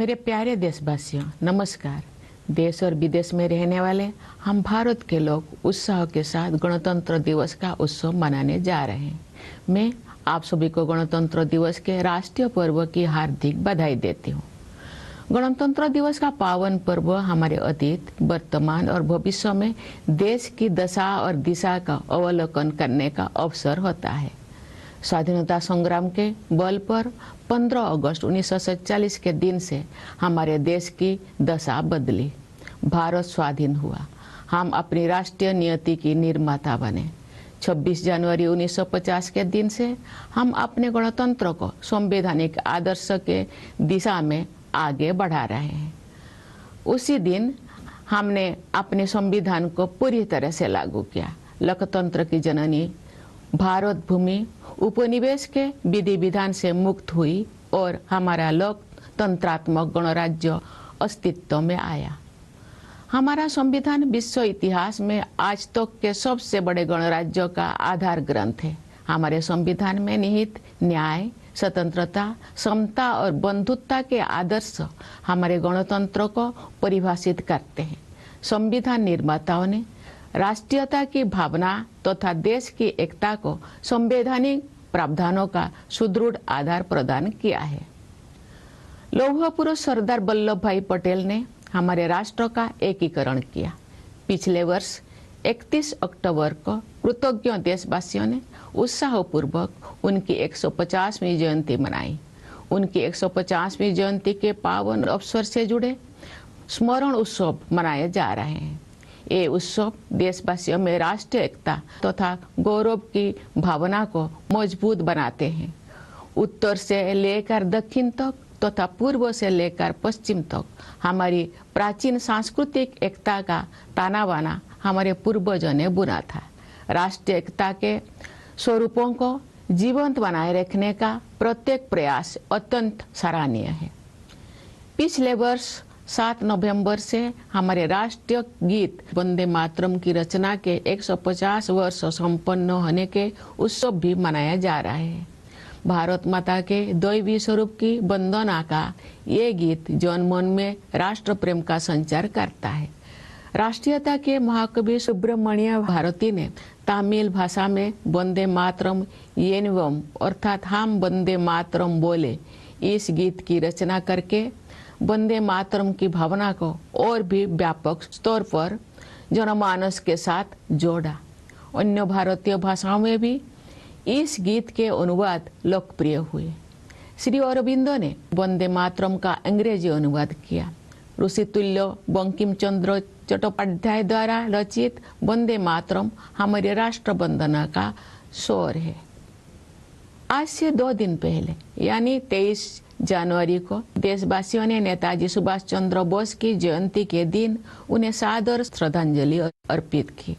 मेरे प्यारे देशवासियों, नमस्कार। देश और विदेश में रहने वाले हम भारत के लोग उत्साह के साथ गणतंत्र दिवस का उत्सव मनाने जा रहे हैं। मैं आप सभी को गणतंत्र दिवस के राष्ट्रीय पर्व की हार्दिक बधाई देती हूँ। गणतंत्र दिवस का पावन पर्व हमारे अतीत, वर्तमान और भविष्य में देश की दशा और दिशा का अवलोकन करने का अवसर होता है। स्वाधीनता संग्राम के बल पर 15 अगस्त 1947 के दिन से हमारे देश की दशा बदली। भारत स्वाधीन हुआ। हम अपनी राष्ट्रीय नियति की निर्माता बने। 26 जनवरी 1950 के दिन से हम अपने गणतंत्र को संवैधानिक आदर्श के दिशा में आगे बढ़ा रहे हैं। उसी दिन हमने अपने संविधान को पूरी तरह से लागू किया। लोकतंत्र की जननी भारत भूमि उपनिवेश के विधि विधान से मुक्त हुई और हमारा लोकतंत्रात्मक गणराज्य अस्तित्व में आया। हमारा संविधान विश्व इतिहास में आज तक के सबसे बड़े गणराज्यों का आधार ग्रंथ है। हमारे संविधान में निहित न्याय, स्वतंत्रता, समता और बंधुत्व के आदर्श हमारे गणतंत्र को परिभाषित करते हैं। संविधान निर्माताओं ने राष्ट्रीयता की भावना तथा देश की एकता को संवैधानिक प्रावधानों का सुदृढ़ आधार प्रदान किया है। लौह पुरुष सरदार वल्लभ भाई पटेल ने हमारे राष्ट्र का एकीकरण किया। पिछले वर्ष 31 अक्टूबर को कृतज्ञ देशवासियों ने उत्साहपूर्वक उनकी 150वीं जयंती मनाई। उनकी 150वीं जयंती के पावन अवसर से जुड़े स्मरण उत्सव मनाए जा रहे हैं। ये उत्सव देशवासियों में राष्ट्रीय एकता तथा गौरव की भावना को मजबूत बनाते हैं। उत्तर से लेकर दक्षिण तक तथा पूर्व से लेकर पश्चिम तक हमारी प्राचीन सांस्कृतिक एकता का ताना बाना हमारे पूर्वजों ने बुना था। राष्ट्रीय एकता के स्वरूपों को जीवंत बनाए रखने का प्रत्येक प्रयास अत्यंत सराहनीय है। पिछले वर्ष 7 नवंबर से हमारे राष्ट्रीय गीत वंदे मातरम की रचना के 150 वर्ष संपन्न होने के उत्सव भी मनाया जा रहा है। भारत माता के दैवी स्वरूप की वंदना का ये गीत जन मन में राष्ट्र प्रेम का संचार करता है। राष्ट्रीयता के महाकवि सुब्रमण्य भारती ने तमिल भाषा में वंदे मातरम येनवम अर्थात हम वंदे मातरम बोले इस गीत की रचना करके वंदे मातरम की भावना को और भी व्यापक स्तर पर जनमानस के साथ जोड़ा। अन्य भारतीय भाषाओं में भी इस गीत के अनुवाद लोकप्रिय हुए। श्री अरविंदो ने वंदे मातरम का अंग्रेजी अनुवाद किया। ऋषितुल्य बंकिम चंद्र चट्टोपाध्याय द्वारा रचित वंदे मातरम हमारे राष्ट्र वंदना का स्वर है। आज से 2 दिन पहले यानी 23 जनवरी को देशवासियों ने नेताजी सुभाष चंद्र बोस की जयंती के दिन उन्हें सादर श्रद्धांजलि अर्पित की।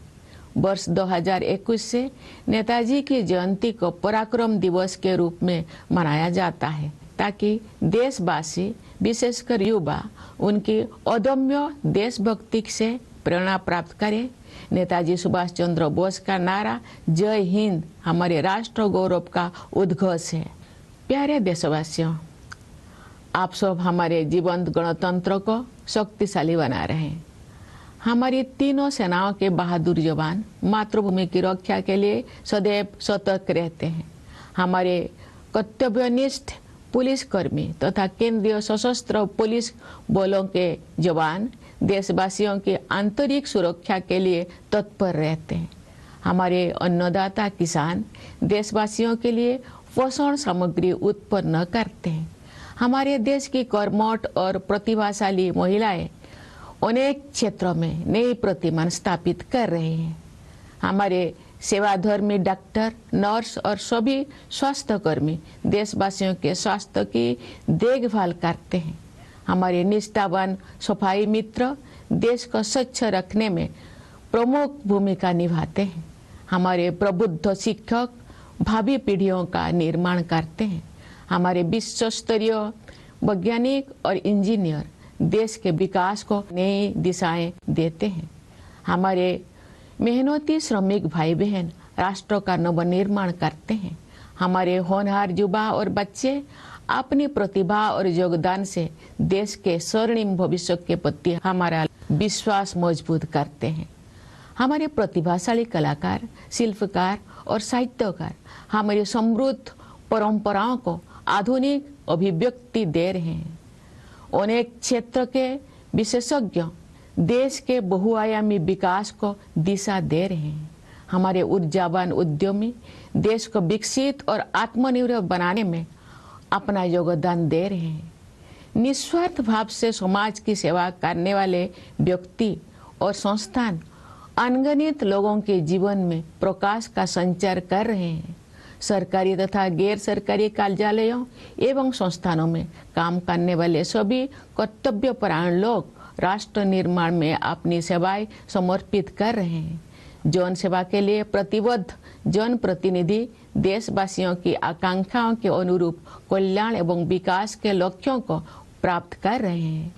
वर्ष 2021 से नेताजी की जयंती को पराक्रम दिवस के रूप में मनाया जाता है ताकि देशवासी विशेषकर युवा उनकी अदम्य देशभक्ति से प्रेरणा प्राप्त करें। नेताजी सुभाष चंद्र बोस का नारा जय हिंद हमारे राष्ट्र गौरव का उद्घोष है। प्यारे देशवासियों, आप सब हमारे जीवंत गणतंत्र को शक्तिशाली बना रहे हैं। हमारी तीनों सेनाओं के बहादुर जवान मातृभूमि की रक्षा के लिए सदैव सतर्क रहते हैं। हमारे कर्तव्यनिष्ठ पुलिसकर्मी तथा केंद्रीय सशस्त्र पुलिस बलों के जवान देशवासियों की आंतरिक सुरक्षा के लिए तत्पर रहते हैं। हमारे अन्नदाता किसान देशवासियों के लिए पोषण सामग्री उत्पन्न करते हैं। हमारे देश की कर्मठ और प्रतिभाशाली महिलाएं अनेक क्षेत्रों में नई प्रतिमान स्थापित कर रहे हैं। हमारे सेवाधर्मी डॉक्टर, नर्स और सभी स्वास्थ्यकर्मी देशवासियों के स्वास्थ्य की देखभाल करते हैं। हमारे निष्ठावान सफाई मित्र देश को स्वच्छ रखने में प्रमुख भूमिका निभाते हैं। हमारे प्रबुद्ध शिक्षक भावी पीढ़ियों का निर्माण करते हैं। हमारे विश्व स्तरीय वैज्ञानिक और इंजीनियर देश के विकास को नई दिशाएं देते हैं। हमारे मेहनती श्रमिक भाई बहन राष्ट्र का नवनिर्माण करते हैं। हमारे होनहार युवा और बच्चे अपनी प्रतिभा और योगदान से देश के स्वर्णिम भविष्य के प्रति हमारा विश्वास मजबूत करते हैं। हमारे प्रतिभाशाली कलाकार, शिल्पकार और साहित्यकार हमारी समृद्ध परंपराओं को आधुनिक अभिव्यक्ति दे रहे हैं। अनेक क्षेत्र के विशेषज्ञ देश के बहुआयामी विकास को दिशा दे रहे हैं। हमारे ऊर्जावान उद्यमी देश को विकसित और आत्मनिर्भर बनाने में अपना योगदान दे रहे हैं। निस्वार्थ भाव से समाज की सेवा करने वाले व्यक्ति और संस्थान अनगिनत लोगों के जीवन में प्रकाश का संचार कर रहे हैं। सरकारी तथा गैर सरकारी कार्यालयों एवं संस्थानों में काम करने वाले सभी कर्तव्यपरायण लोग राष्ट्र निर्माण में अपनी सेवाएं समर्पित कर रहे हैं। जन सेवा के लिए प्रतिबद्ध जनप्रतिनिधि देशवासियों की आकांक्षाओं के अनुरूप कल्याण एवं विकास के लक्ष्यों को प्राप्त कर रहे हैं।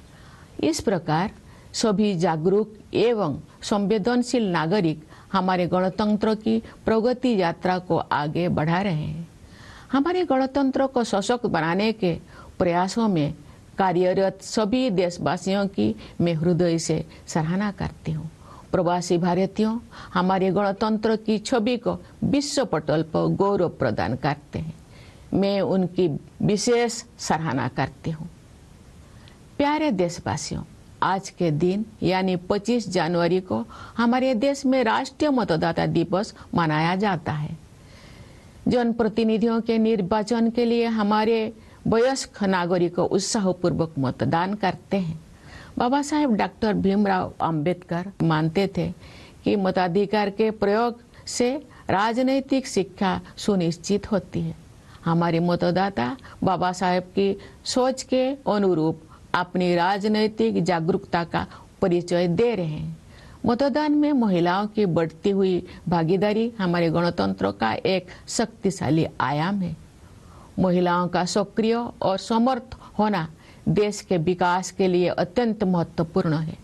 इस प्रकार सभी जागरूक एवं संवेदनशील नागरिक हमारे गणतंत्र की प्रगति यात्रा को आगे बढ़ा रहे हैं। हमारे गणतंत्र को सशक्त बनाने के प्रयासों में कार्यरत सभी देशवासियों की मैं हृदय से सराहना करती हूँ। प्रवासी भारतीयों हमारे गणतंत्र की छवि को विश्व पटल पर गौरव प्रदान करते हैं। मैं उनकी विशेष सराहना करती हूँ। प्यारे देशवासियों, आज के दिन यानी 25 जनवरी को हमारे देश में राष्ट्रीय मतदाता दिवस मनाया जाता है। जनप्रतिनिधियों के निर्वाचन के लिए हमारे वयस्क नागरिक उत्साहपूर्वक मतदान करते हैं। बाबा साहेब डॉक्टर भीमराव अंबेडकर मानते थे कि मताधिकार के प्रयोग से राजनैतिक शिक्षा सुनिश्चित होती है। हमारे मतदाता बाबा साहेब की सोच के अनुरूप अपनी राजनैतिक जागरूकता का परिचय दे रहे हैं। मतदान में महिलाओं की बढ़ती हुई भागीदारी हमारे गणतंत्र का एक शक्तिशाली आयाम है। महिलाओं का सक्रिय और समर्थ होना देश के विकास के लिए अत्यंत महत्वपूर्ण है।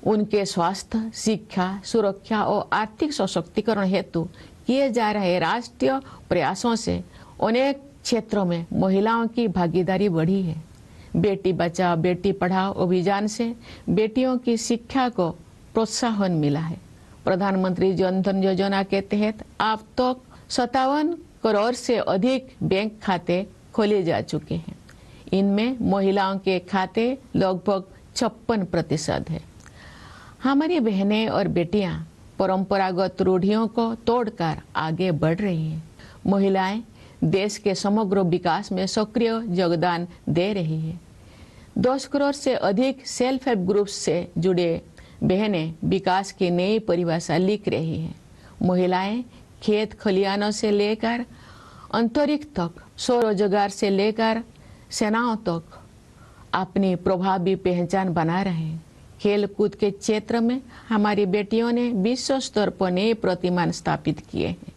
उनके स्वास्थ्य, शिक्षा, सुरक्षा और आर्थिक सशक्तिकरण हेतु किए जा रहे राष्ट्रीय प्रयासों से अनेक क्षेत्रों में महिलाओं की भागीदारी बढ़ी है। बेटी बचाओ बेटी पढ़ाओ अभियान से बेटियों की शिक्षा को प्रोत्साहन मिला है। प्रधानमंत्री जन धन योजना के तहत अब तक 57 करोड़ से अधिक बैंक खाते खोले जा चुके हैं। इनमें महिलाओं के खाते लगभग 56% है। हमारी बहनें और बेटियां परंपरागत रूढ़ियों को तोड़कर आगे बढ़ रही हैं। महिलाएं देश के समग्र विकास में सक्रिय योगदान दे रही है। 10 करोड़ से अधिक सेल्फ हेल्प ग्रुप से जुड़े बहनें विकास की नई परिभाषा लिख रही हैं। महिलाएं खेत खलिहानों से लेकर अंतरिक्ष तक, स्वरोजगार से लेकर सेनाओं तक अपनी प्रभावी पहचान बना रहे हैं। खेल कूद के क्षेत्र में हमारी बेटियों ने विश्व स्तर पर नए प्रतिमान स्थापित किए हैं।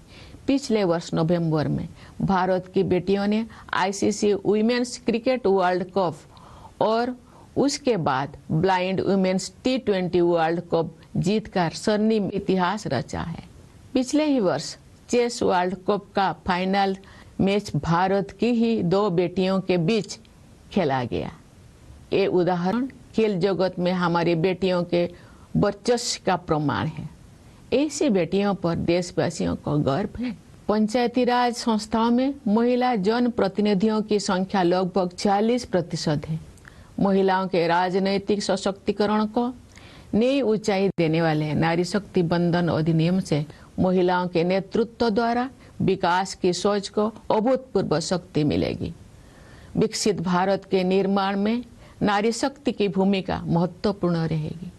पिछले वर्ष नवंबर में भारत की बेटियों ने ICC women's cricket world cup और उसके बाद blind women's T20 world cup जीतकर स्वर्णिम इतिहास रचा है। पिछले ही वर्ष चेस वर्ल्ड कप का फाइनल मैच भारत की ही 2 बेटियों के बीच खेला गया। ये उदाहरण खेल जगत में हमारी बेटियों के वर्चस्व का प्रमाण है। ऐसी बेटियों पर देशवासियों को गर्व है। पंचायती राज संस्थाओं में महिला जन प्रतिनिधियों की संख्या लगभग 40% है। महिलाओं के राजनैतिक सशक्तिकरण को नई ऊंचाई देने वाले नारी शक्ति बंधन अधिनियम से महिलाओं के नेतृत्व द्वारा विकास की सोच को अभूतपूर्व शक्ति मिलेगी। विकसित भारत के निर्माण में नारी शक्ति की भूमिका महत्वपूर्ण रहेगी।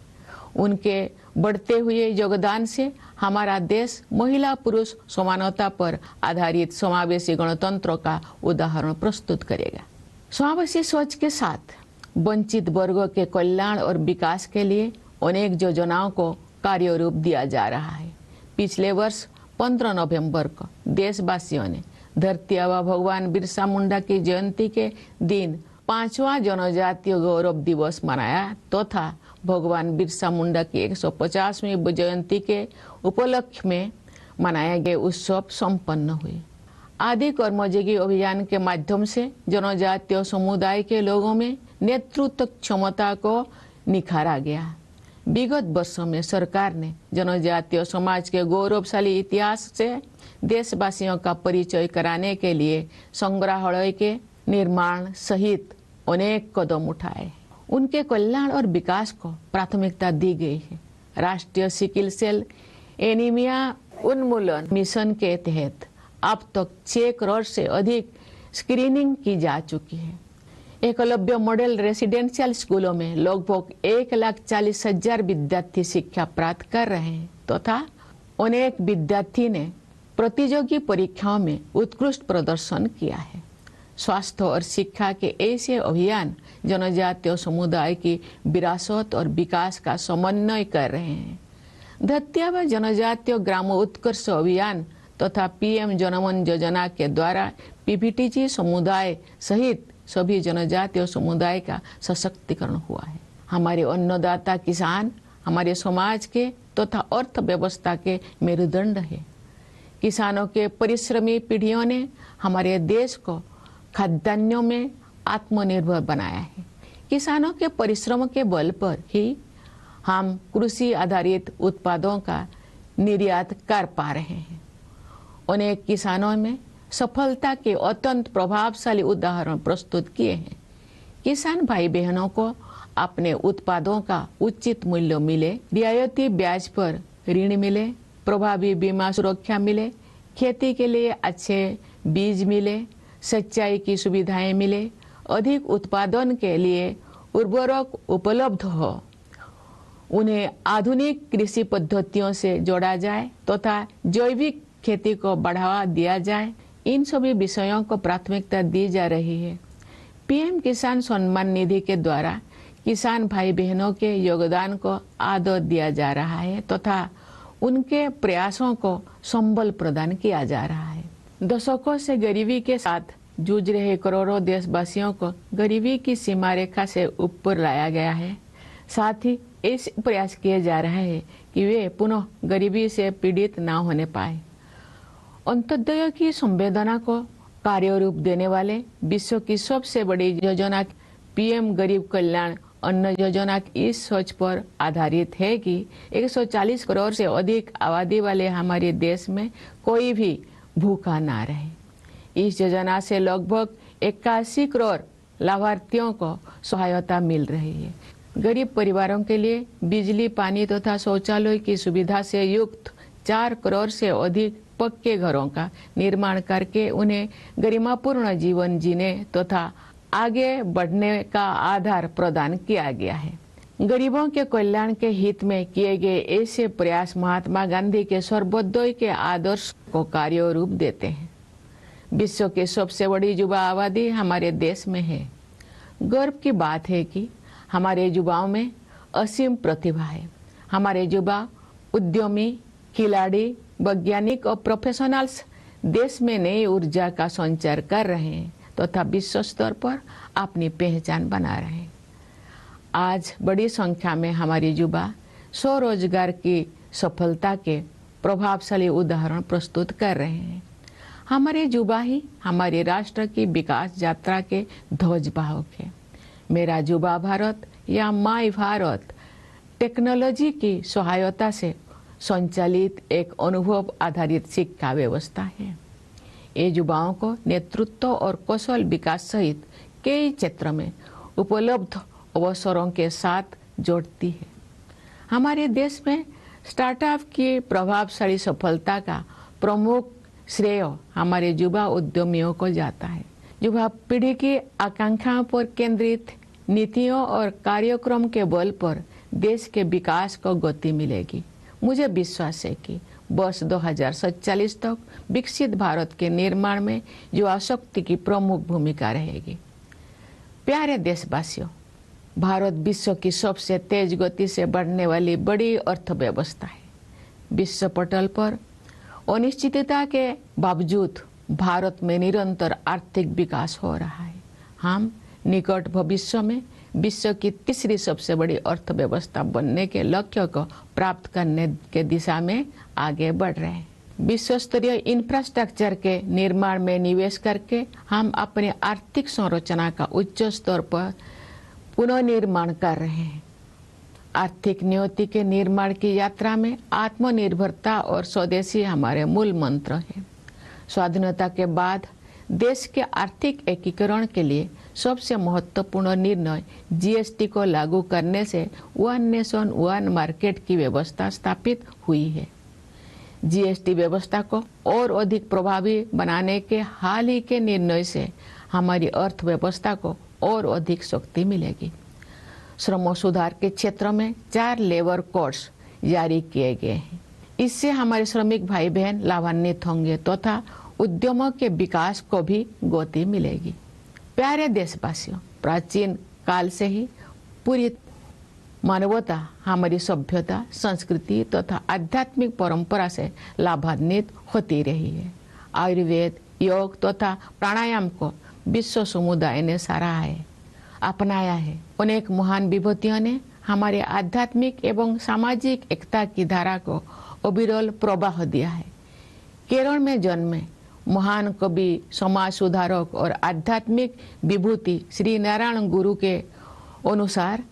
उनके बढ़ते हुए योगदान से हमारा देश महिला पुरुष समानता पर आधारित समावेशी गणतंत्र का उदाहरण प्रस्तुत करेगा। समावेशी सोच के साथ वंचित वर्गों के कल्याण और विकास के लिए अनेक योजनाओं को कार्य रूप दिया जा रहा है। पिछले वर्ष 15 नवंबर को देशवासियों ने धरती आबा भगवान बिरसा मुंडा की जयंती के दिन 5वां जनजातीय गौरव दिवस मनाया तथा भगवान बिरसा मुंडा की 150वीं जयंती के उपलक्ष्य में मनाए गए उत्सव संपन्न हुए। आदि कर्मयोगी अभियान के माध्यम से जनजातीय समुदाय के लोगों में नेतृत्व क्षमता को निखारा गया। विगत वर्षों में सरकार ने जनजातीय समाज के गौरवशाली इतिहास से देशवासियों का परिचय कराने के लिए संग्रहालय के निर्माण सहित अनेक कदम उठाए। उनके कल्याण और विकास को प्राथमिकता दी गई है। राष्ट्रीय सिकल सेल एनीमिया उन्मूलन मिशन के तहत अब तक 6 करोड़ से अधिक स्क्रीनिंग की जा चुकी है। एकलव्य मॉडल रेसिडेंशियल स्कूलों में लगभग 1,40,000 विद्यार्थी शिक्षा प्राप्त कर रहे हैं तथा अनेक विद्यार्थी ने प्रतियोगी परीक्षाओं में उत्कृष्ट प्रदर्शन किया है। स्वास्थ्य और शिक्षा के ऐसे अभियान जनजातीय समुदाय की विरासत और विकास का समन्वय कर रहे हैं। धत्यावा जनजातीय ग्राम उत्कर्ष अभियान तथा पीएम जनमन योजना के द्वारा पीपीटीजी समुदाय सहित सभी जनजातीय समुदाय का सशक्तिकरण हुआ है। हमारे अन्नदाता किसान हमारे समाज के तथा अर्थव्यवस्था के मेरुदंड है। किसानों के परिश्रमी पीढ़ियों ने हमारे देश को खाद्यान्नों में आत्मनिर्भर बनाया है। किसानों के परिश्रम के बल पर ही हम कृषि आधारित उत्पादों का निर्यात कर पा रहे हैं। अनेक किसानों में सफलता के अत्यंत प्रभावशाली उदाहरण प्रस्तुत किए हैं। किसान भाई बहनों को अपने उत्पादों का उचित मूल्य मिले, रियायती ब्याज पर ऋण मिले, प्रभावी बीमा सुरक्षा मिले, खेती के लिए अच्छे बीज मिले, सिंचाई की सुविधाएं मिले, अधिक उत्पादन के लिए उर्वरक उपलब्ध हो, उन्हें आधुनिक कृषि पद्धतियों से जोड़ा जाए तथा जैविक खेती को बढ़ावा दिया जाए। इन सभी विषयों को प्राथमिकता दी जा रही है। पीएम किसान सम्मान निधि के द्वारा किसान भाई बहनों के योगदान को आदर दिया जा रहा है तथा उनके प्रयासों को संबल प्रदान किया जा रहा है। दशकों से गरीबी के साथ जूझ रहे करोड़ों देशवासियों को गरीबी की सीमा रेखा से ऊपर लाया गया है। साथ ही ऐसे प्रयास किए जा रहे हैं कि वे पुनः गरीबी से पीड़ित ना होने पाए। अंत्योदय की संवेदना को कार्य रूप देने वाले विश्व की सबसे बड़ी योजना पीएम गरीब कल्याण अन्न योजना की इस सोच पर आधारित है कि 140 करोड़ से अधिक आबादी वाले हमारे देश में कोई भी भूखा ना रहे। इस योजना से लगभग 81 करोड़ लाभार्थियों को सहायता मिल रही है। गरीब परिवारों के लिए बिजली, पानी तथा शौचालय की सुविधा से युक्त 4 करोड़ से अधिक पक्के घरों का निर्माण करके उन्हें गरिमापूर्ण जीवन जीने तथा आगे बढ़ने का आधार प्रदान किया गया है। गरीबों के कल्याण के हित में किए गए ऐसे प्रयास महात्मा गांधी के सर्वोदय के आदर्श को कार्य रूप देते हैं। विश्व की सबसे बड़ी युवा आबादी हमारे देश में है। गर्व की बात है कि हमारे युवाओं में असीम प्रतिभा है। हमारे युवा उद्यमी, खिलाड़ी, वैज्ञानिक और प्रोफेशनल्स देश में नई ऊर्जा का संचार कर रहे हैं तथा विश्व स्तर पर अपनी पहचान बना रहे हैं। आज बड़ी संख्या में हमारे युवा स्वरोजगार की सफलता के प्रभावशाली उदाहरण प्रस्तुत कर रहे हैं। हमारे युवा ही हमारे राष्ट्र की विकास यात्रा के ध्वजवाहक है। मेरा युवा भारत या माई भारत टेक्नोलॉजी की सहायता से संचालित एक अनुभव आधारित शिक्षा व्यवस्था है। ये युवाओं को नेतृत्व और कौशल विकास सहित कई क्षेत्र में उपलब्ध अवसरों के साथ जोड़ती है। हमारे देश में स्टार्टअप की प्रभावशाली सफलता का प्रमुख श्रेय हमारे युवा उद्यमियों को जाता है। युवा पीढ़ी की आकांक्षाओं पर केंद्रित नीतियों और कार्यक्रम के बल पर देश के विकास को गति मिलेगी। मुझे विश्वास है कि वर्ष 2047 तक विकसित भारत के निर्माण में युवा शक्ति की प्रमुख भूमिका रहेगी। प्यारे देशवासियों, भारत विश्व की सबसे तेज गति से बढ़ने वाली बड़ी अर्थव्यवस्था है। विश्व पटल पर अनिश्चितता के बावजूद भारत में निरंतर आर्थिक विकास हो रहा है। हम निकट भविष्य में विश्व की तीसरी सबसे बड़ी अर्थव्यवस्था बनने के लक्ष्य को प्राप्त करने के दिशा में आगे बढ़ रहे हैं। विश्व स्तरीय इंफ्रास्ट्रक्चर के निर्माण में निवेश करके हम अपने आर्थिक संरचना का उच्च स्तर पर पुनर्निर्माण कर रहे हैं। आर्थिक नियति के निर्माण की यात्रा में आत्मनिर्भरता और स्वदेशी हमारे मूल मंत्र हैं। स्वाधीनता के बाद देश के आर्थिक एकीकरण के लिए सबसे महत्वपूर्ण निर्णय जीएसटी को लागू करने से वन नेशन वन मार्केट की व्यवस्था स्थापित हुई है। जीएसटी व्यवस्था को और अधिक प्रभावी बनाने के हाल ही के निर्णय से हमारी अर्थव्यवस्था को और अधिक शक्ति मिलेगी। श्रम सुधार के क्षेत्र में 4 लेबर कोड्स जारी किए गए हैं। इससे हमारे श्रमिक भाई बहन लाभान्वित होंगे तथा उद्यमों के विकास को भी गति मिलेगी। प्यारे देशवासियों, प्राचीन काल से ही पूरी मानवता हमारी सभ्यता, संस्कृति तथा आध्यात्मिक परंपरा से लाभान्वित होती रही है। आयुर्वेद, योग तथा प्राणायाम को विश्व समुदाय ने सराहा है, अपनाया है। अनेक महान विभूतियों ने हमारे आध्यात्मिक एवं सामाजिक एकता की धारा को अविरल प्रवाह दिया है। केरल में जन्मे महान कवि, समाज सुधारक और आध्यात्मिक विभूति श्री नारायण गुरु के अनुसार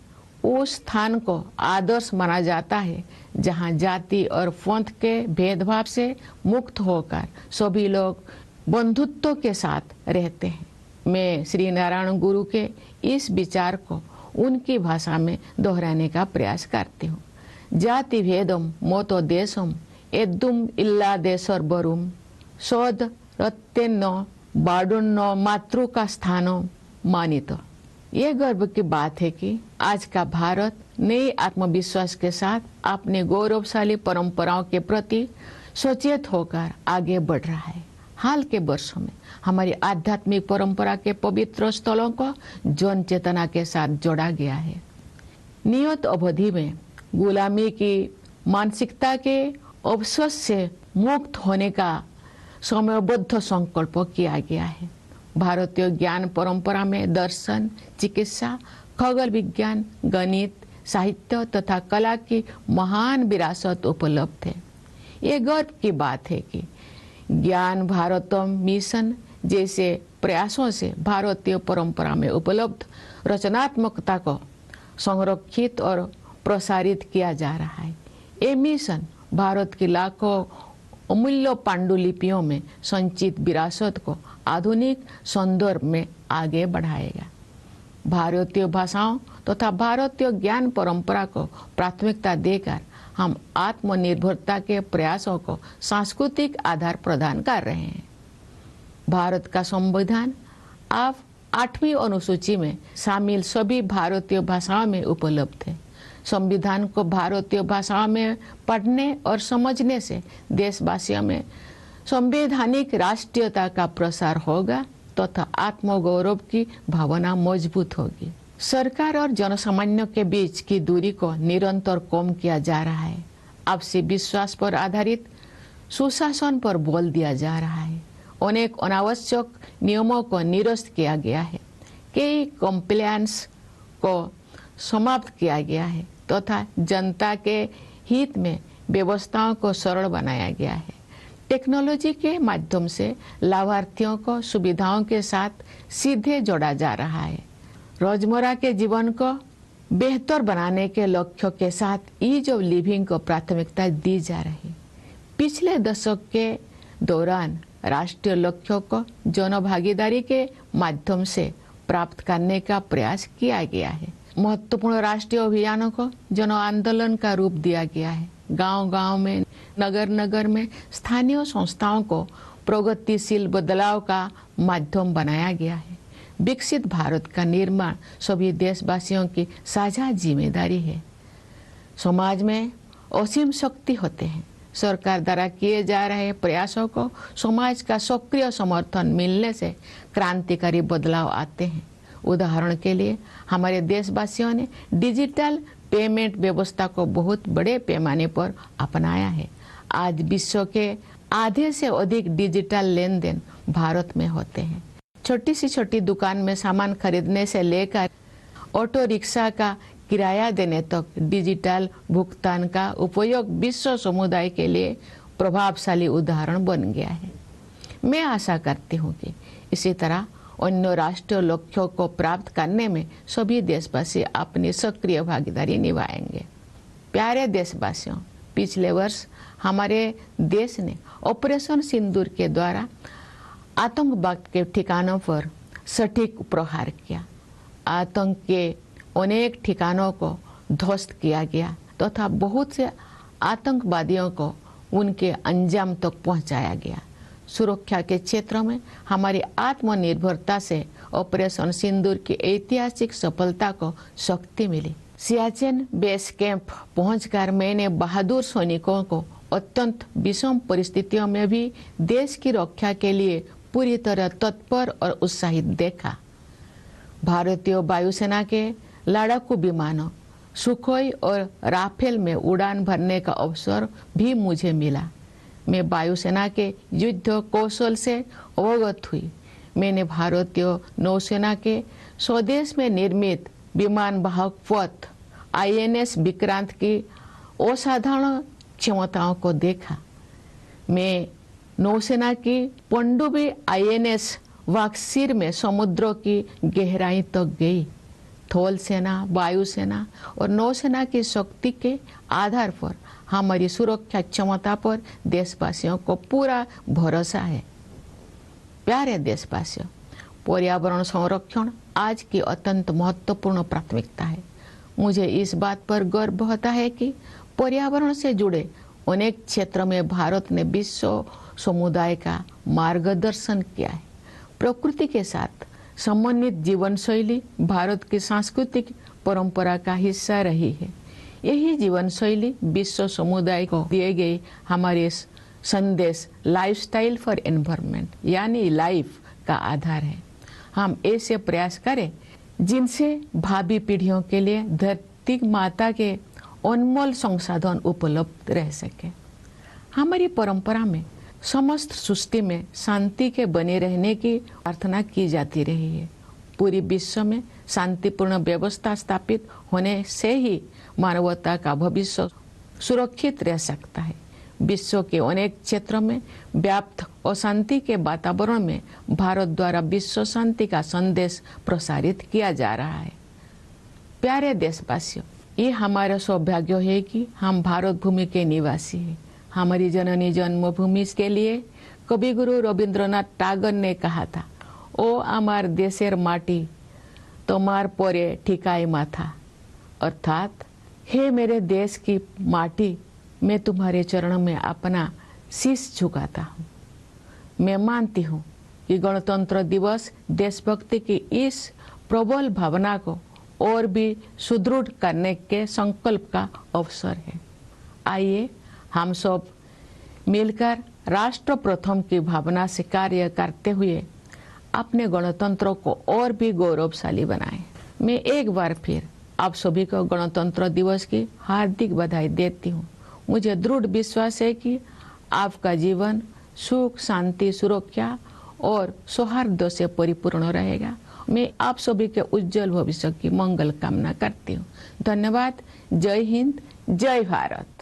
उस स्थान को आदर्श माना जाता है जहां जाति और पंथ के भेदभाव से मुक्त होकर सभी लोग बंधुत्व के साथ रहते हैं। मैं श्री नारायण गुरु के इस विचार को उनकी भाषा में दोहराने का प्रयास करती हूँ। जाति भेदम मोतो देशम एदुम इल्ला देशर बरुम सोद रत्तेन्न बाडुन्न मातृ का स्थानो मानित। ये गर्व की बात है कि आज का भारत नए आत्मविश्वास के साथ अपने गौरवशाली परंपराओं के प्रति सचेत होकर आगे बढ़ रहा है। हाल के वर्षों में हमारी आध्यात्मिक परंपरा के पवित्र स्थलों को जन चेतना के साथ जोड़ा गया है। नियत अवधि में गुलामी की मानसिकता के अवशोष से मुक्त होने का समयबद्ध संकल्प किया गया है। भारतीय ज्ञान परंपरा में दर्शन, चिकित्सा, खगोल विज्ञान, गणित, साहित्य तथा कला की महान विरासत उपलब्ध है। ये गर्व की बात है कि ज्ञान भारतम मिशन जैसे प्रयासों से भारतीय परंपरा में उपलब्ध रचनात्मकता को संरक्षित और प्रसारित किया जा रहा है। ये मिशन भारत की लाखों अमूल्य पांडुलिपियों में संचित विरासत को आधुनिक संदर्भ में आगे बढ़ाएगा। भारतीय भाषाओं तथा भारतीय ज्ञान परंपरा को प्राथमिकता देकर हम आत्मनिर्भरता के प्रयासों को सांस्कृतिक आधार प्रदान कर रहे हैं। भारत का संविधान अब 8वीं अनुसूची में शामिल सभी भारतीय भाषाओं में उपलब्ध है। संविधान को भारतीय भाषाओं में पढ़ने और समझने से देशवासियों में संवैधानिक राष्ट्रीयता का प्रसार होगा तथा आत्मगौरव की भावना मजबूत होगी। सरकार और जनसामान्य के बीच की दूरी को निरंतर कम किया जा रहा है। आपसी विश्वास पर आधारित सुशासन पर बल दिया जा रहा है। अनेक अनावश्यक नियमों को निरस्त किया गया है। कई कंप्लायंस को समाप्त किया गया है तथा जनता के हित में व्यवस्थाओं को सरल बनाया गया है। टेक्नोलॉजी के माध्यम से लाभार्थियों को सुविधाओं के साथ सीधे जोड़ा जा रहा है। रोजमर्रा के जीवन को बेहतर बनाने के लक्ष्यों के साथ ईज ऑफ लिविंग को प्राथमिकता दी जा रही। पिछले दशक के दौरान राष्ट्रीय लक्ष्यों को जन भागीदारी के माध्यम से प्राप्त करने का प्रयास किया गया है। महत्वपूर्ण राष्ट्रीय अभियानों को जन आंदोलन का रूप दिया गया है। गांव-गांव में, नगर-नगर में स्थानीय संस्थाओं को प्रगतिशील बदलाव का माध्यम बनाया गया है। विकसित भारत का निर्माण सभी देशवासियों की साझा जिम्मेदारी है। समाज में असीम शक्ति होते हैं। सरकार द्वारा किए जा रहे प्रयासों को समाज का सक्रिय समर्थन मिलने से क्रांतिकारी बदलाव आते हैं। उदाहरण के लिए हमारे देशवासियों ने डिजिटल पेमेंट व्यवस्था को बहुत बड़े पैमाने पर अपनाया है। आज विश्व के आधे से अधिक डिजिटल लेन देन भारत में होते हैं। छोटी से छोटी दुकान में सामान खरीदने से लेकर ऑटो रिक्शा का किराया देने तक डिजिटल भुगतान का उपयोग विश्व समुदाय के लिए प्रभावशाली उदाहरण बन गया है। मैं आशा करती हूँ कि इसी तरह अन्य राष्ट्रीय लक्ष्यों को प्राप्त करने में सभी देशवासी अपनी सक्रिय भागीदारी निभाएंगे। प्यारे देशवासियों, पिछले वर्ष हमारे देश ने ऑपरेशन सिंदूर के द्वारा आतंकवाद के ठिकानों पर सटीक प्रहार किया। आतंक के अनेक ठिकानों को ध्वस्त किया गया तथा बहुत से आतंकवादियों को उनके अंजाम तक पहुंचाया गया। सुरक्षा के क्षेत्र में हमारी आत्मनिर्भरता से ऑपरेशन सिंदूर की ऐतिहासिक सफलता को शक्ति मिली। सियाचिन बेस कैंप पहुंचकर मैंने बहादुर सैनिकों को अत्यंत विषम परिस्थितियों में भी देश की रक्षा के लिए पूरी तरह तत्पर और उत्साहित देखा। भारतीय वायुसेना के लड़ाकू विमानों सुखोई और राफेल में उड़ान भरने का अवसर भी मुझे मिला। मैं वायुसेना के युद्ध कौशल से अवगत हुई। मैंने भारतीय नौसेना के स्वदेश में निर्मित विमान वाहक पथ INS विक्रांत की असाधारण क्षमताओं को देखा। मैं नौसेना की पनडुब्बी INS वाक्सीर में समुद्रों की गहराई तक गई। थल सेना, वायुसेना और नौसेना की शक्ति के आधार पर हमारी सुरक्षा क्षमता पर देशवासियों को पूरा भरोसा है। प्यारे देशवासियों, पर्यावरण संरक्षण आज की अत्यंत महत्वपूर्ण प्राथमिकता है। मुझे इस बात पर गर्व होता है कि पर्यावरण से जुड़े अनेक क्षेत्रों में भारत ने विश्व समुदाय का मार्गदर्शन किया है। प्रकृति के साथ समन्वित जीवन शैली भारत की सांस्कृतिक परंपरा का हिस्सा रही है। यही जीवन शैली विश्व समुदाय को दिए गए हमारे संदेश लाइफस्टाइल फॉर एनवायरनमेंट यानी लाइफ का आधार है। हम ऐसे प्रयास करें जिनसे भावी पीढ़ियों के लिए धरती माता के अनमोल संसाधन उपलब्ध रह सके। हमारी परंपरा में समस्त सृष्टि में शांति के बने रहने की प्रार्थना की जाती रही है। पूरी विश्व में शांतिपूर्ण व्यवस्था स्थापित होने से ही मानवता का भविष्य सुरक्षित रह सकता है। विश्व के अनेक क्षेत्रों में व्याप्त अशांति के वातावरण में भारत द्वारा विश्व शांति का संदेश प्रसारित किया जा रहा है। प्यारे देशवासियों, ये हमारा सौभाग्य है कि हम भारत भूमि के निवासी हैं। हमारी जननी जन्मभूमि के लिए कवि गुरु रविंद्रनाथ टैगोर ने कहा था, ओ आमार देशेर माटी तोमार परे ठिकाई माथा, अर्थात हे मेरे देश की माटी, मैं तुम्हारे चरणों में अपना शीश झुकाता हूँ। मैं मानती हूँ कि गणतंत्र दिवस देशभक्ति की इस प्रबल भावना को और भी सुदृढ़ करने के संकल्प का अवसर है। आइए हम सब मिलकर राष्ट्र प्रथम की भावना से कार्य करते हुए अपने गणतंत्र को और भी गौरवशाली बनाएं। मैं एक बार फिर आप सभी को गणतंत्र दिवस की हार्दिक बधाई देती हूँ। मुझे दृढ़ विश्वास है कि आपका जीवन सुख, शांति, सुरक्षा और सौहार्द से परिपूर्ण रहेगा। मैं आप सभी के उज्जवल भविष्य की मंगल कामना करती हूँ। धन्यवाद। जय हिंद, जय Bharat.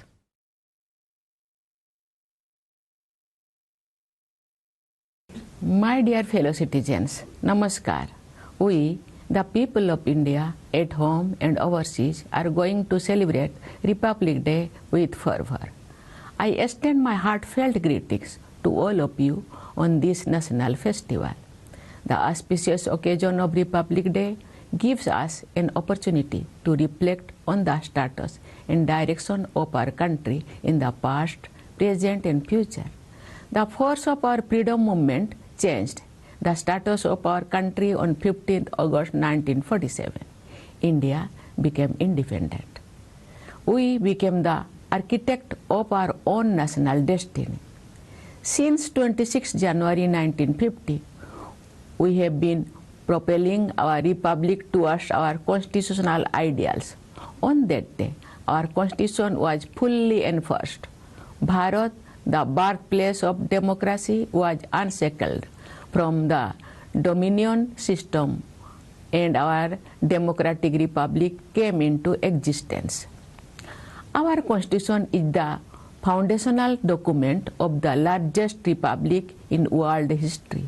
My dear fellow citizens, Namaskar. We, the people of India, at home and overseas, are going to celebrate Republic Day with fervor. I extend my heartfelt greetings to all of you on this national festival. The auspicious occasion of Republic Day gives us an opportunity to reflect on the status and direction of our country in the past, present and future. The force of our freedom movement changed the status of our country on 15th August 1947. India became independent. We became the architect of our own national destiny. Since 26 January 1950, we have been propelling our republic towards our constitutional ideals. On that day, our constitution was fully enforced. Bharat, the birthplace of democracy, was unshackled from the dominion system, and our democratic republic came into existence. Our constitution is the foundational document of the largest republic in world history.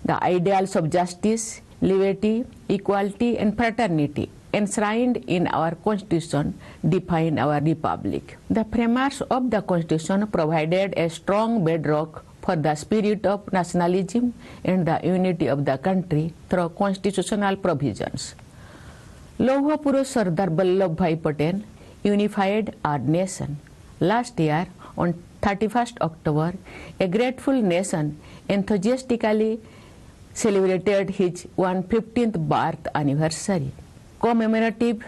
The ideals of justice, liberty, equality, and fraternity enshrined in our Constitution define our republic. The framers of the Constitution provided a strong bedrock for the spirit of nationalism and the unity of the country through constitutional provisions. Lauha Purush Sardar Vallabhbhai Patel unified our nation. Last year, on 31st October, a grateful nation enthusiastically celebrated his 115th birth anniversary. Commemorative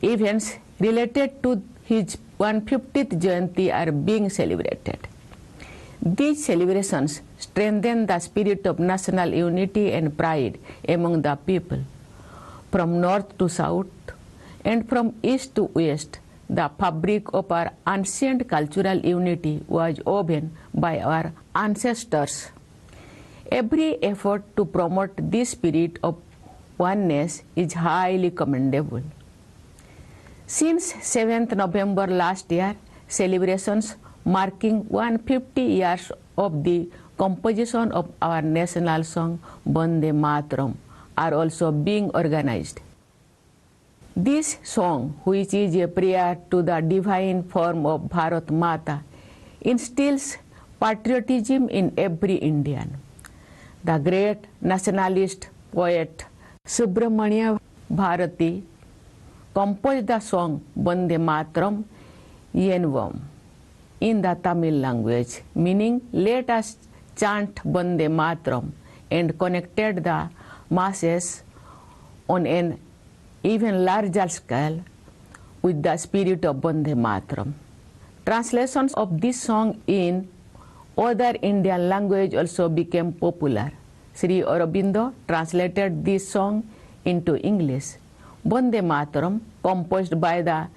events related to his 150th Jayanti are being celebrated. These celebrations strengthen the spirit of national unity and pride among the people. From north to south and from east to west, the fabric of our ancient cultural unity was woven by our ancestors. Every effort to promote this spirit of oneness is highly commendable. Since 7th November last year, celebrations marking 150 years of the composition of our national song Vande Mataram are also being organized. This song, which is a prayer to the divine form of Bharat Mata, instills patriotism in every Indian. The great nationalist poet Subramanya Bharati composed the song Vande Mataram Yenvam in the Tamil language, meaning let us chant Vande Mataram, and connected the masses on an even larger scale with the spirit of Vande Mataram. Translations of this song in other Indian language also became popular. Sri Aurobindo translated this song into English. Vande Mataram, composed by the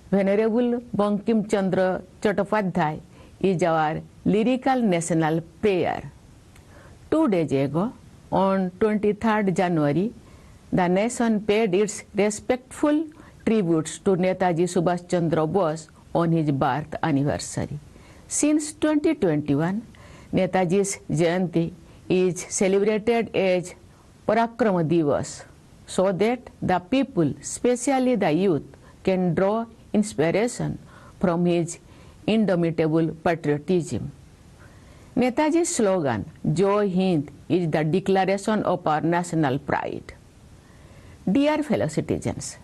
Venerable Bankim Chandra Chattopadhyay, is our lyrical national prayer. 2 days ago, on 23rd January, the nation paid its respectful tributes to Netaji Subhash Chandra Bose on his birth anniversary. Since 2021, Netaji's Jayanti is celebrated as Parakrama Divas, so that the people, especially the youth, can draw inspiration from his indomitable patriotism. Netaji's slogan, Jai Hind, is the declaration of our national pride. Dear fellow citizens,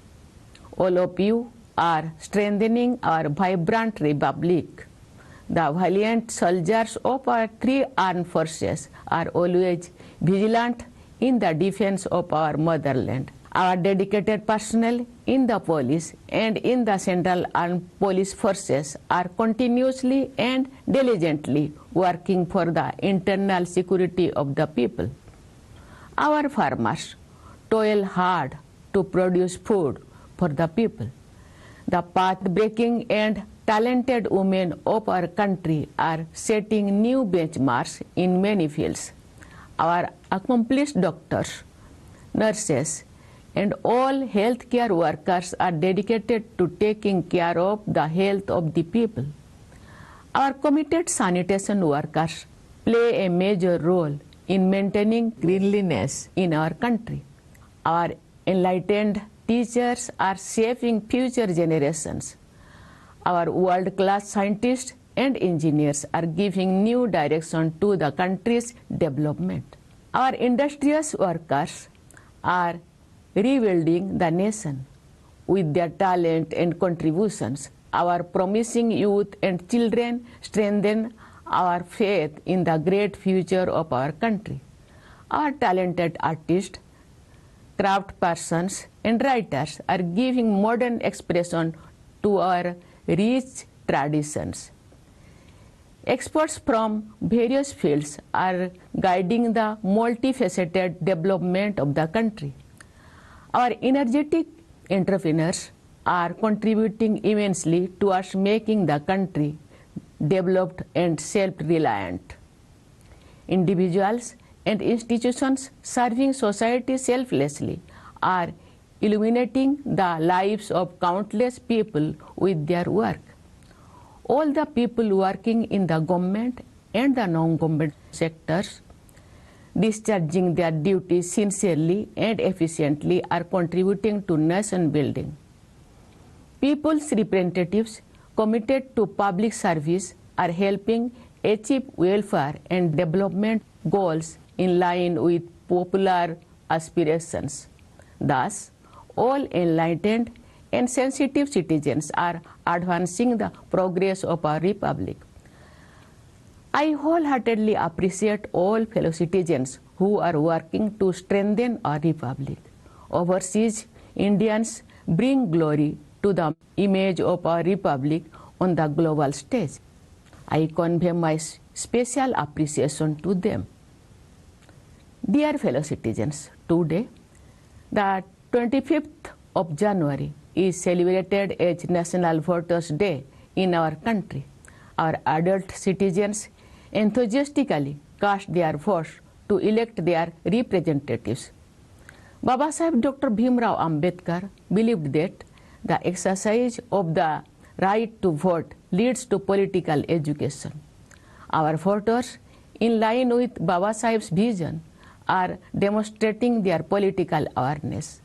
all of you are strengthening our vibrant republic. The valiant soldiers of our 3 armed forces are always vigilant in the defense of our motherland. Our dedicated personnel in the police and in the central armed police forces are continuously and diligently working for the internal security of the people. Our farmers toil hard to produce food for the people. The path-breaking and talented women of our country are setting new benchmarks in many fields. Our accomplished doctors, nurses, and all healthcare workers are dedicated to taking care of the health of the people. Our committed sanitation workers play a major role in maintaining cleanliness in our country. Our enlightened teachers are shaping future generations. Our world-class scientists and engineers are giving new direction to the country's development. Our industrious workers are rebuilding the nation. With their talent and contributions, our promising youth and children strengthen our faith in the great future of our country. Our talented artists, craftspersons, and writers are giving modern expression to our rich traditions. Experts from various fields are guiding the multifaceted development of the country. Our energetic entrepreneurs are contributing immensely towards making the country developed and self-reliant. Individuals and institutions serving society selflessly are illuminating the lives of countless people with their work. All the people working in the government and the non-government sectors discharging their duties sincerely and efficiently are contributing to nation building. People's representatives committed to public service are helping achieve welfare and development goals in line with popular aspirations. Thus, all enlightened and sensitive citizens are advancing the progress of our republic. I wholeheartedly appreciate all fellow citizens who are working to strengthen our republic. Overseas Indians bring glory to the image of our republic on the global stage. I convey my special appreciation to them. Dear fellow citizens, today, the 25th of January is celebrated as National Voters' Day in our country. Our adult citizens enthusiastically cast their votes to elect their representatives. Baba Saheb Dr. Bhimrao Ambedkar believed that the exercise of the right to vote leads to political education. Our voters, in line with Baba Saheb's vision, are demonstrating their political awareness.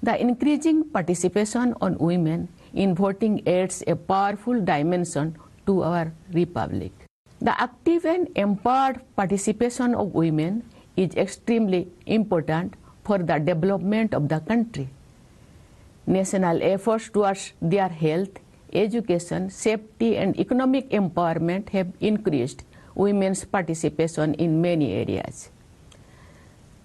The increasing participation on women in voting adds a powerful dimension to our republic. The active and empowered participation of women is extremely important for the development of the country. National efforts towards their health, education, safety, and economic empowerment have increased women's participation in many areas.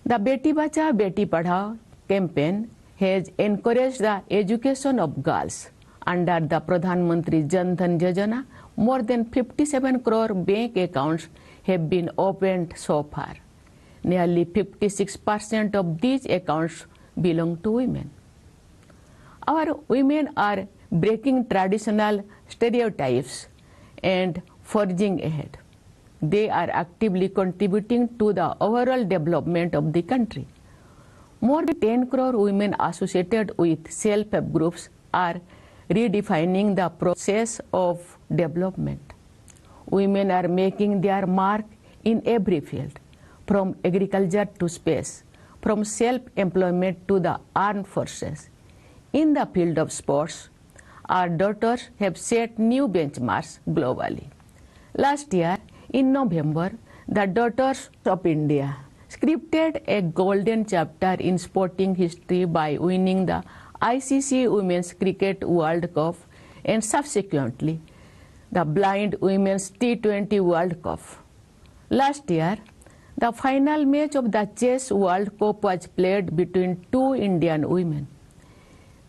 The Beti Bachao Beti Padhao campaign has encouraged the education of girls. Under the Pradhan Mantri Jan Dhan Yojana, more than 57 crore bank accounts have been opened so far. Nearly 56% of these accounts belong to women. Our women are breaking traditional stereotypes and forging ahead. They are actively contributing to the overall development of the country. More than 10 crore women associated with self-help groups are redefining the process of development. Women are making their mark in every field, from agriculture to space, from self-employment to the armed forces. In the field of sports, our daughters have set new benchmarks globally. Last year, in November, the Daughters of India scripted a golden chapter in sporting history by winning the ICC Women's Cricket World Cup and subsequently the Blind Women's T20 World Cup. Last year, the final match of the Chess World Cup was played between two Indian women.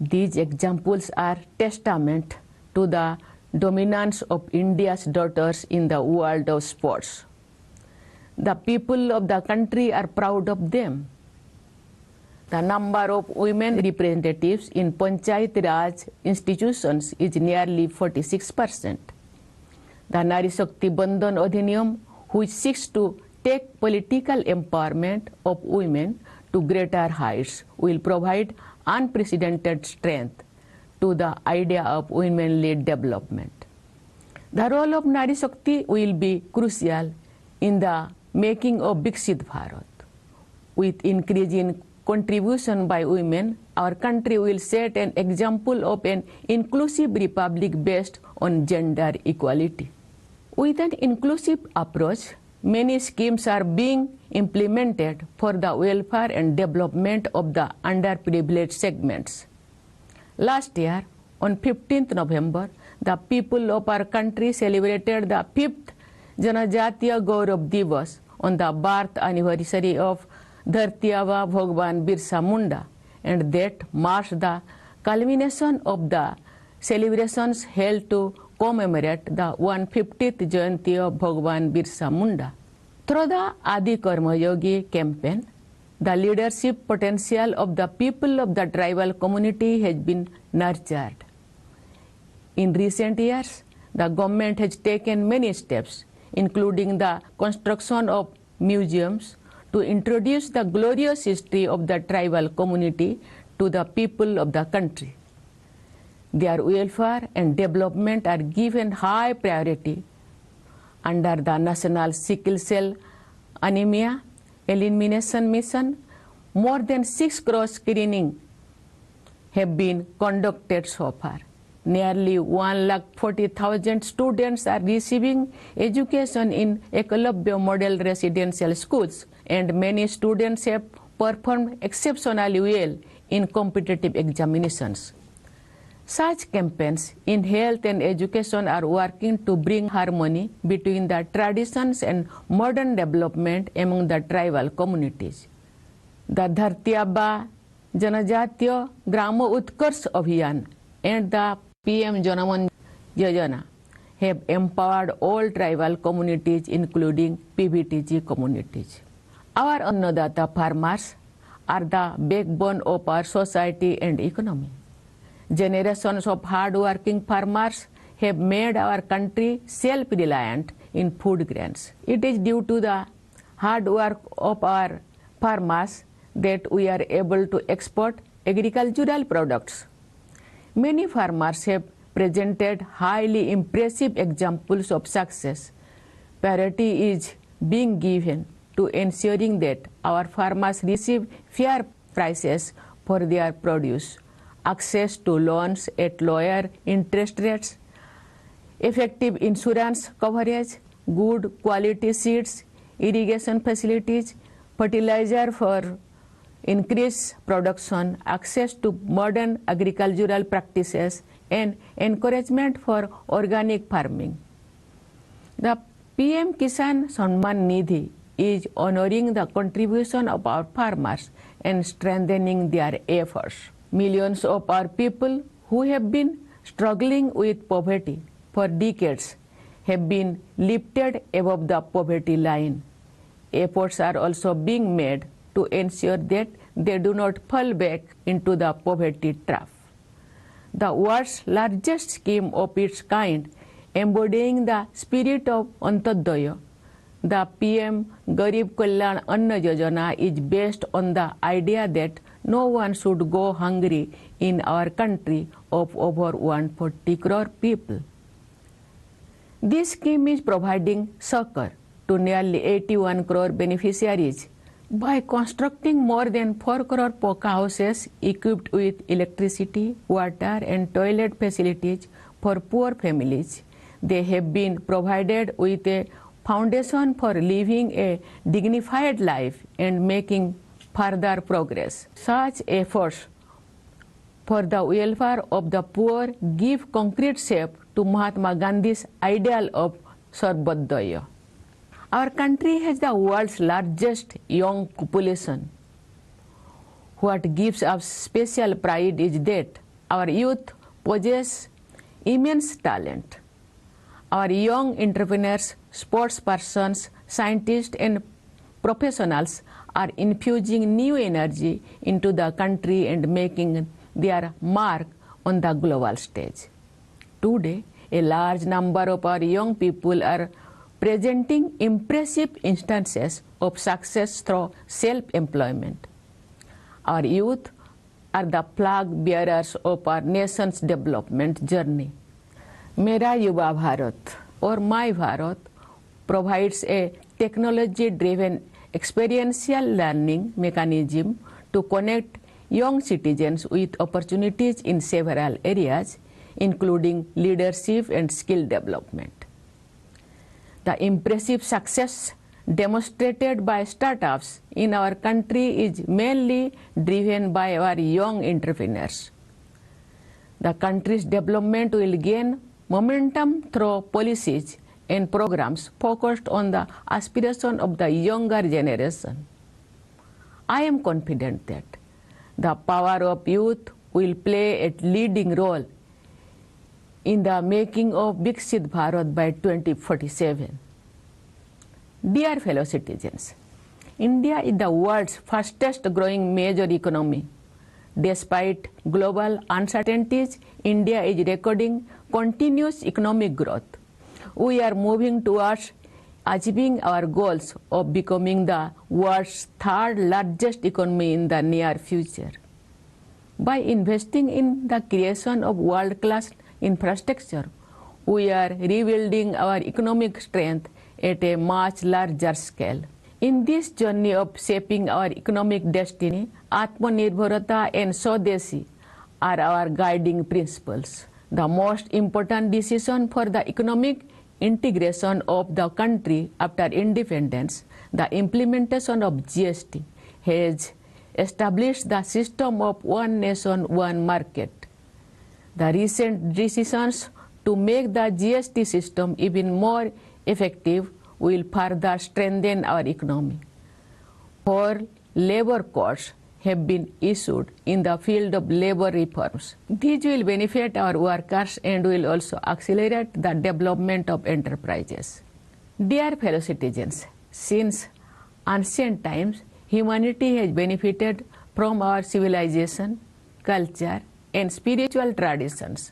These examples are testament to the dominance of India's daughters in the world of sports. The people of the country are proud of them. The number of women representatives in Panchayat Raj institutions is nearly 46%. The Nari Shakti Bandhan Adhiniyam, which seeks to take political empowerment of women to greater heights, will provide unprecedented strength to the idea of women-led development. The role of Nari Shakti will be crucial in the making of Viksit Bharat. With increasing contribution by women, our country will set an example of an inclusive republic based on gender equality. With an inclusive approach, many schemes are being implemented for the welfare and development of the underprivileged segments. Last year, on 15th November, the people of our country celebrated the 5th Janajatiya Gaurav Divas on the birth anniversary of Dharti Aba Bhagwan Birsa Munda, and that marks the culmination of the celebrations held to commemorate the 150th Jayanti of Bhagwan Birsa Munda. Through the Adi Karma Yogi campaign, the leadership potential of the people of the tribal community has been nurtured. In recent years, the government has taken many steps, including the construction of museums, to introduce the glorious history of the tribal community to the people of the country. Their welfare and development are given high priority under the National Sickle Cell Anemia Elimination Mission. More than 6 crore screenings have been conducted so far. Nearly 140,000 students are receiving education in Eklavya Model Residential Schools, and many students have performed exceptionally well in competitive examinations. Such campaigns in health and education are working to bring harmony between the traditions and modern development among the tribal communities. The Dharti Abba Janajatiya Grama Utkarsh Abhiyan and the PM Janaman Yojana have empowered all tribal communities, including PBTG communities. Our Annadata farmers are the backbone of our society and economy. Generations of hard-working farmers have made our country self-reliant in food grains. It is due to the hard work of our farmers that we are able to export agricultural products. Many farmers have presented highly impressive examples of success. Priority is being given to ensuring that our farmers receive fair prices for their produce, access to loans at lower interest rates, effective insurance coverage, good quality seeds, irrigation facilities, fertilizer for increased production, access to modern agricultural practices, and encouragement for organic farming. The PM Kisan Samman Nidhi is honoring the contribution of our farmers and strengthening their efforts. Millions of our people who have been struggling with poverty for decades have been lifted above the poverty line. Efforts are also being made to ensure that they do not fall back into the poverty trap. The world's largest scheme of its kind, embodying the spirit of Antyodaya, the PM Garib Kalyan Anna Yojana, is based on the idea that no one should go hungry in our country of over 140 crore people. This scheme is providing succor to nearly 81 crore beneficiaries by constructing more than 4 crore Poka houses equipped with electricity, water, and toilet facilities for poor families. They have been provided with a foundation for living a dignified life and making further progress. Such efforts for the welfare of the poor give concrete shape to Mahatma Gandhi's ideal of Sarvodaya. Our country has the world's largest young population. What gives us special pride is that our youth possess immense talent. Our young entrepreneurs, sports persons, scientists, and professionals are infusing new energy into the country and making their mark on the global stage. Today, a large number of our young people are presenting impressive instances of success through self-employment. Our youth are the flag bearers of our nation's development journey. Mera Yuva Bharat or My Bharat provides a technology-driven experiential learning mechanism to connect young citizens with opportunities in several areas, including leadership and skill development. The impressive success demonstrated by startups in our country is mainly driven by our young entrepreneurs. The country's development will gain momentum through policies and programs focused on the aspiration of the younger generation. I am confident that the power of youth will play a leading role in the making of Viksit Bharat by 2047. Dear fellow citizens, India is the world's fastest growing major economy. Despite global uncertainties, India is recording continuous economic growth. We are moving towards achieving our goals of becoming the world's third largest economy in the near future. By investing in the creation of world-class infrastructure, we are rebuilding our economic strength at a much larger scale. In this journey of shaping our economic destiny, Atmanirbharata and Swadeshi are our guiding principles. The most important decision for the economic integration of the country after independence, the implementation of GST, has established the system of one nation, one market. The recent decisions to make the GST system even more effective will further strengthen our economy. 4 labor codes have been issued in the field of labor reforms. These will benefit our workers and will also accelerate the development of enterprises. Dear fellow citizens, since ancient times, humanity has benefited from our civilization, culture, and spiritual traditions.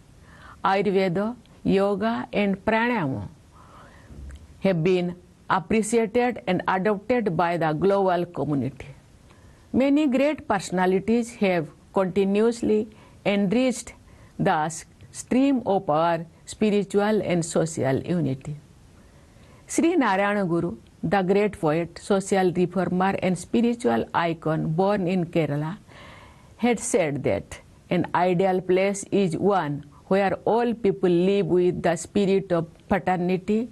Ayurveda, yoga, and pranayama have been appreciated and adopted by the global community. Many great personalities have continuously enriched the stream of our spiritual and social unity. Sri Narayana Guru, the great poet, social reformer, and spiritual icon born in Kerala, had said that an ideal place is one where all people live with the spirit of fraternity,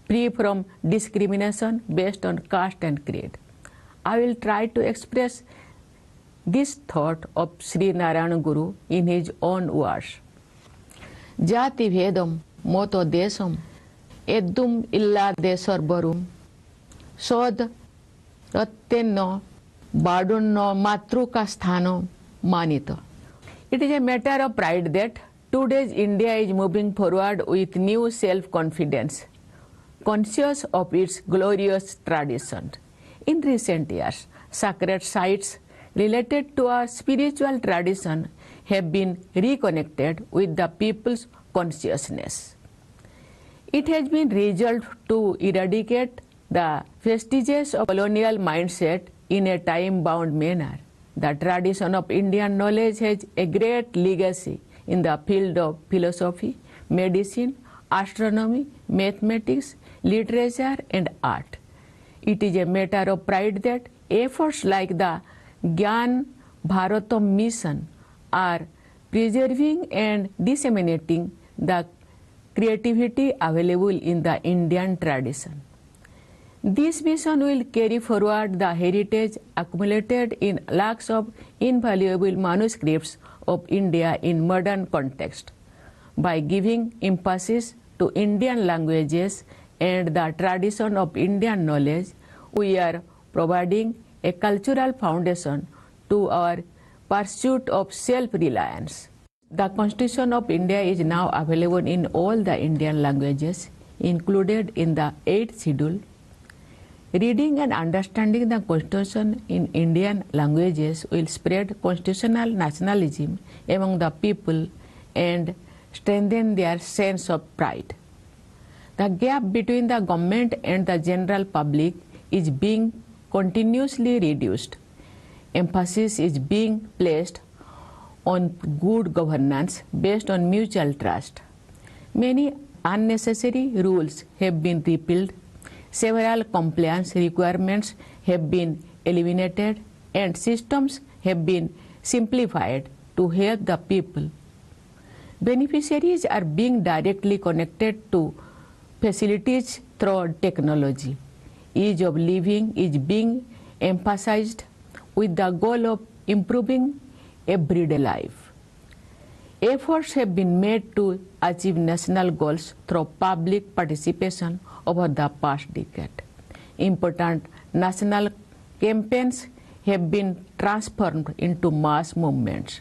free from discrimination based on caste and creed. I will try to express this thought of Sri Narayana Guru in his own words. Jati Vedam moto desam eddum illa desarbarum sod rattenno badunno matruka sthano manito. It is a matter of pride that today's India is moving forward with new self-confidence, conscious of its glorious tradition. In recent years, sacred sites related to our spiritual tradition have been reconnected with the people's consciousness. It has been resolved to eradicate the vestiges of colonial mindset in a time-bound manner. The tradition of Indian knowledge has a great legacy in the field of philosophy, medicine, astronomy, mathematics, literature, and art. It is a matter of pride that efforts like the Gyan Bharatam mission are preserving and disseminating the creativity available in the Indian tradition. This mission will carry forward the heritage accumulated in lakhs of invaluable manuscripts of India in modern context. By giving emphasis to Indian languages and the tradition of Indian knowledge, we are providing a cultural foundation to our pursuit of self-reliance. The Constitution of India is now available in all the Indian languages, included in the 8th schedule. Reading and understanding the Constitution in Indian languages will spread constitutional nationalism among the people and strengthen their sense of pride. The gap between the government and the general public is being continuously reduced. Emphasis is being placed on good governance based on mutual trust. Many unnecessary rules have been repealed, several compliance requirements have been eliminated, and systems have been simplified to help the people. Beneficiaries are being directly connected to facilities through technology. Ease of living is being emphasized with the goal of improving everyday life. Efforts have been made to achieve national goals through public participation over the past decade. Important national campaigns have been transformed into mass movements.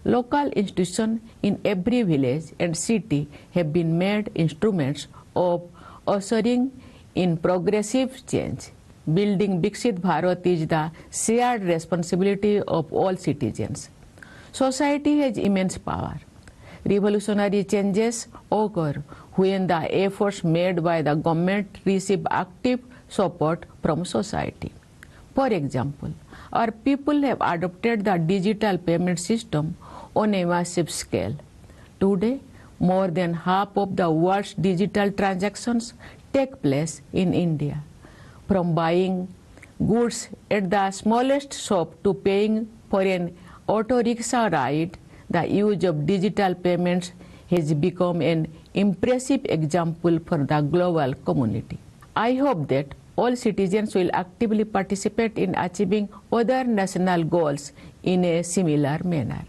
Local institutions in every village and city have been made instruments of ushering in progressive change. Building Viksit Bharat is the shared responsibility of all citizens. Society has immense power. Revolutionary changes occur when the efforts made by the government receive active support from society. For example, our people have adopted the digital payment system on a massive scale. Today, more than half of the world's digital transactions take place in India. From buying goods at the smallest shop to paying for an auto rickshaw ride, the use of digital payments has become an impressive example for the global community. I hope that all citizens will actively participate in achieving other national goals in a similar manner.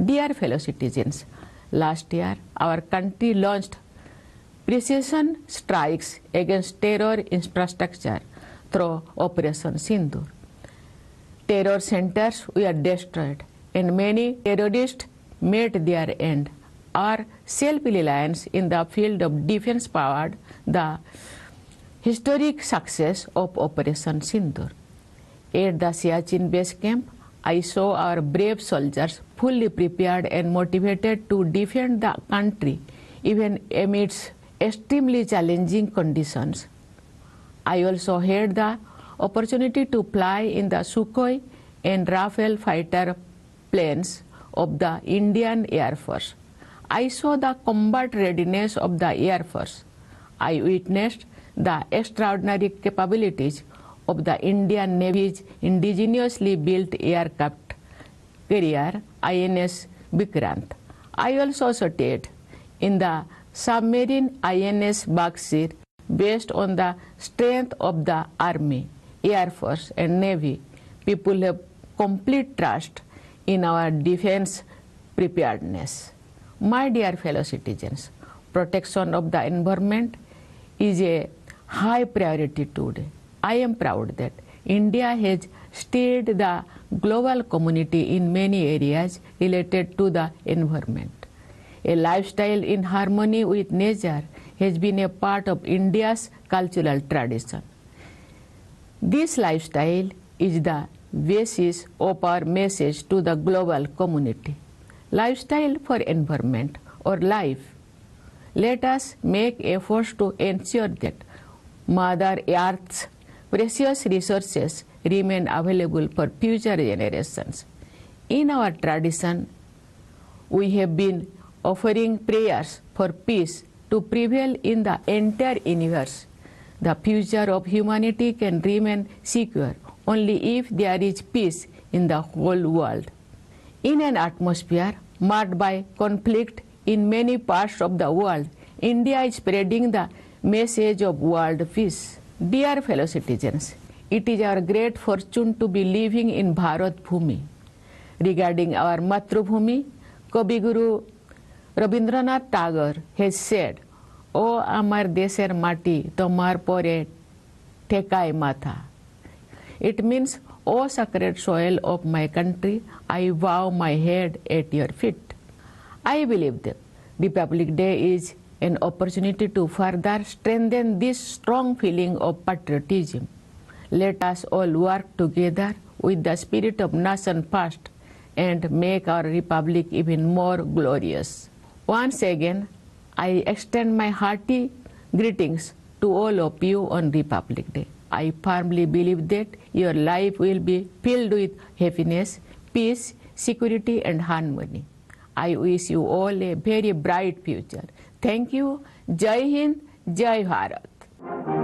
Dear fellow citizens, last year our country launched precision strikes against terror infrastructure through Operation Sindoor. Terror centers were destroyed and many terrorists met their end. Our self-reliance in the field of defense powered the historic success of Operation Sindoor. At the Siachen base camp, I saw our brave soldiers fully prepared and motivated to defend the country even amidst extremely challenging conditions. I also had the opportunity to fly in the Sukhoi and Rafale fighter planes of the Indian Air Force. I saw the combat readiness of the Air Force. I witnessed the extraordinary capabilities of the Indian Navy's indigenously built aircraft carrier INS Vikrant. I also studied in the submarine INS Baksir based on the strength of the Army, Air Force and Navy. People have complete trust in our defense preparedness. My dear fellow citizens, protection of the environment is a high priority today. I am proud that India has steered the global community in many areas related to the environment. A lifestyle in harmony with nature has been a part of India's cultural tradition. This lifestyle is the basis of our message to the global community. Lifestyle for environment or life. Let us make efforts to ensure that Mother Earth's precious resources remain available for future generations. In our tradition, we have been offering prayers for peace to prevail in the entire universe. The future of humanity can remain secure only if there is peace in the whole world. In an atmosphere marked by conflict in many parts of the world, India is spreading the message of world peace. Dear fellow citizens, it is our great fortune to be living in Bharat Bhumi. Regarding our Matrubhumi, Kavi Guru Rabindranath Tagore has said, "O amar desher mati, tomar pore thekai matha." It means, "O sacred soil of my country, I bow my head at your feet." I believe that Republic Day is an opportunity to further strengthen this strong feeling of patriotism. Let us all work together with the spirit of nation first and make our republic even more glorious. Once again, I extend my hearty greetings to all of you on Republic Day. I firmly believe that your life will be filled with happiness, peace, security and harmony. I wish you all a very bright future. Thank you. Jai Hind, Jai Bharat.